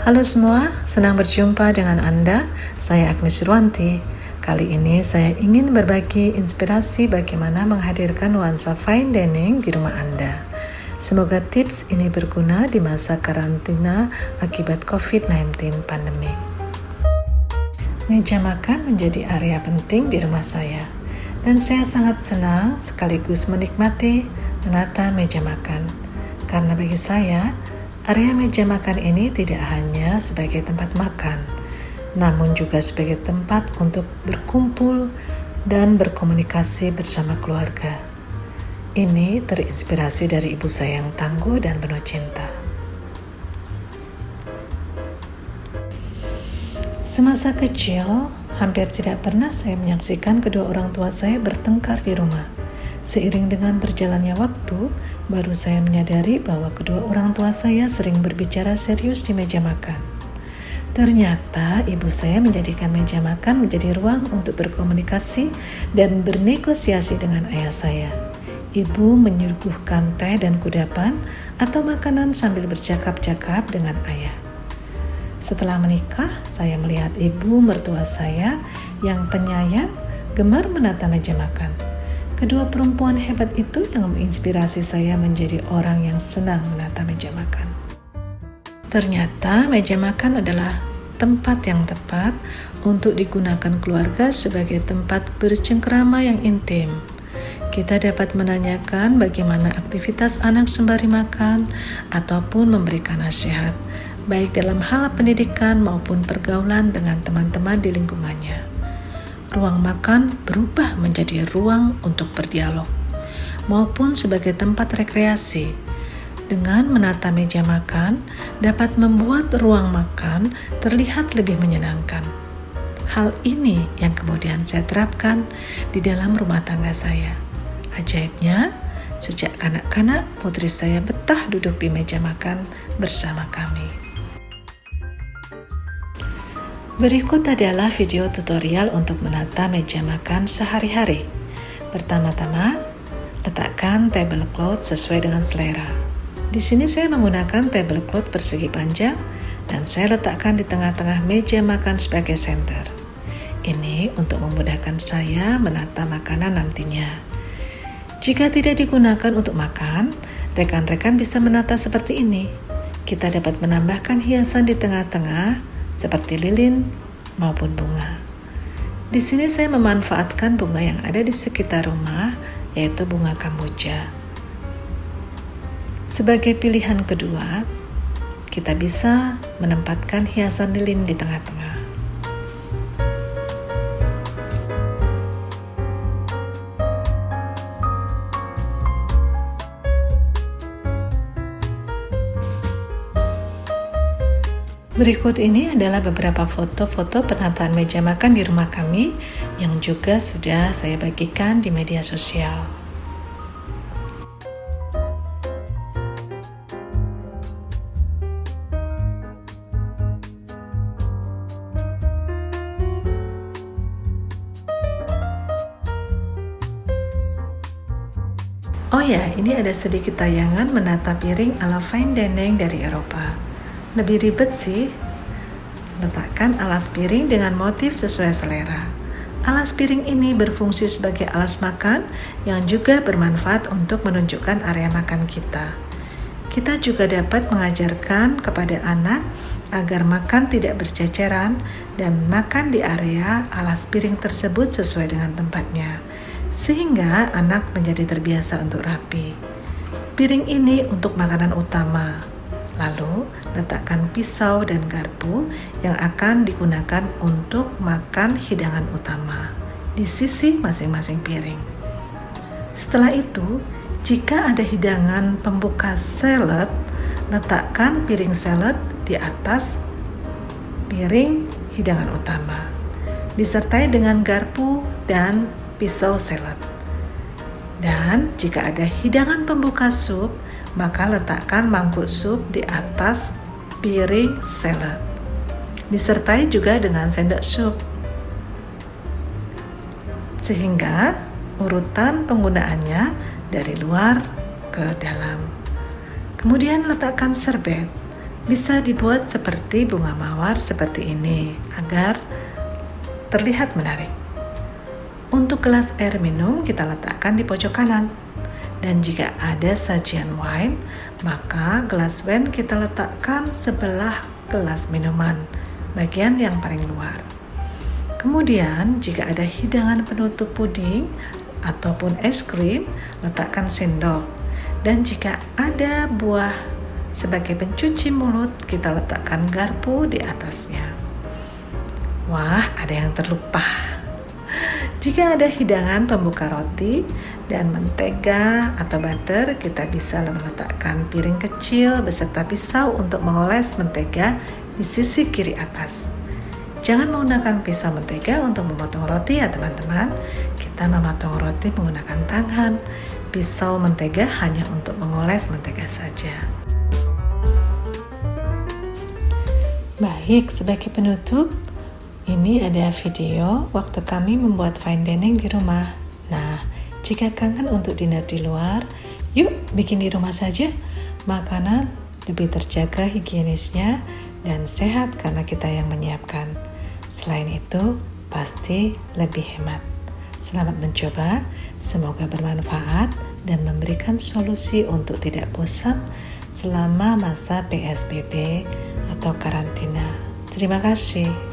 Halo semua, senang berjumpa dengan Anda. Saya Agnes Ruanti. Kali ini saya ingin berbagi inspirasi bagaimana menghadirkan nuansa fine dining di rumah Anda. Semoga tips ini berguna di masa karantina akibat COVID-19 pandemik. Meja makan menjadi area penting di rumah saya, dan saya sangat senang sekaligus menikmati menata meja makan. Karena bagi saya, area meja makan ini tidak hanya sebagai tempat makan, namun juga sebagai tempat untuk berkumpul dan berkomunikasi bersama keluarga. Ini terinspirasi dari ibu saya yang tangguh dan penuh cinta. Semasa kecil, hampir tidak pernah saya menyaksikan kedua orang tua saya bertengkar di rumah. Seiring dengan berjalannya waktu, baru saya menyadari bahwa kedua orang tua saya sering berbicara serius di meja makan. Ternyata ibu saya menjadikan meja makan menjadi ruang untuk berkomunikasi dan bernegosiasi dengan ayah saya. Ibu menyuguhkan teh dan kudapan atau makanan sambil bercakap-cakap dengan ayah. Setelah menikah, saya melihat ibu mertua saya yang penyayang gemar menata meja makan. Kedua perempuan hebat itu yang menginspirasi saya menjadi orang yang senang menata meja makan. Ternyata meja makan adalah tempat yang tepat untuk digunakan keluarga sebagai tempat bercengkerama yang intim. Kita dapat menanyakan bagaimana aktivitas anak sembari makan ataupun memberikan nasihat, baik dalam hal pendidikan maupun pergaulan dengan teman-teman di lingkungannya. Ruang makan berubah menjadi ruang untuk berdialog, maupun sebagai tempat rekreasi. Dengan menata meja makan, dapat membuat ruang makan terlihat lebih menyenangkan. Hal ini yang kemudian saya terapkan di dalam rumah tangga saya. Ajaibnya, sejak kanak-kanak putri saya betah duduk di meja makan bersama kami. Berikut adalah video tutorial untuk menata meja makan sehari-hari. Pertama-tama, letakkan tablecloth sesuai dengan selera. Di sini saya menggunakan tablecloth persegi panjang dan saya letakkan di tengah-tengah meja makan sebagai center. Ini untuk memudahkan saya menata makanan nantinya. Jika tidak digunakan untuk makan, rekan-rekan bisa menata seperti ini. Kita dapat menambahkan hiasan di tengah-tengah seperti lilin maupun bunga. Di sini saya memanfaatkan bunga yang ada di sekitar rumah, yaitu bunga kamboja. Sebagai pilihan kedua, kita bisa menempatkan hiasan lilin di tengah-tengah. Berikut ini adalah beberapa foto-foto penataan meja makan di rumah kami yang juga sudah saya bagikan di media sosial. Oh ya, ini ada sedikit tayangan menata piring ala fine dining dari Eropa. Lebih ribet sih. Letakkan alas piring dengan motif sesuai selera. Alas piring ini berfungsi sebagai alas makan yang juga bermanfaat untuk menunjukkan area makan kita. Kita juga dapat mengajarkan kepada anak agar makan tidak berceceran dan makan di area alas piring tersebut sesuai dengan tempatnya, sehingga anak menjadi terbiasa untuk rapi. Piring ini untuk makanan utama. Lalu, letakkan pisau dan garpu yang akan digunakan untuk makan hidangan utama di sisi masing-masing piring. Setelah itu, jika ada hidangan pembuka salad, letakkan piring salad di atas piring hidangan utama, disertai dengan garpu dan pisau salad. Dan jika ada hidangan pembuka sup, maka letakkan mangkuk sup di atas piring salad, disertai juga dengan sendok sup. Sehingga urutan penggunaannya dari luar ke dalam. Kemudian letakkan serbet Bisa dibuat seperti bunga mawar seperti ini agar terlihat menarik. Untuk gelas air minum kita letakkan di pojok kanan. Dan jika ada sajian wine, maka gelas wine kita letakkan sebelah gelas minuman, bagian yang paling luar. Kemudian jika ada hidangan penutup puding ataupun es krim, letakkan sendok. Dan jika ada buah sebagai pencuci mulut, kita letakkan garpu di atasnya. Wah, ada yang terlupa. Jika ada hidangan pembuka roti dan mentega atau butter, kita bisa meletakkan piring kecil beserta pisau untuk mengoles mentega di sisi kiri atas. Jangan menggunakan pisau mentega untuk memotong roti ya teman-teman. Kita memotong roti menggunakan tangan. Pisau mentega hanya untuk mengoles mentega saja. Baik, sebagai penutup, ini ada video waktu kami membuat fine dining di rumah. Nah, jika kangen untuk dinner di luar, yuk bikin di rumah saja. Makanan lebih terjaga higienisnya dan sehat karena kita yang menyiapkan. Selain itu, pasti lebih hemat. Selamat mencoba, semoga bermanfaat dan memberikan solusi untuk tidak bosan selama masa PSBB atau karantina. Terima kasih.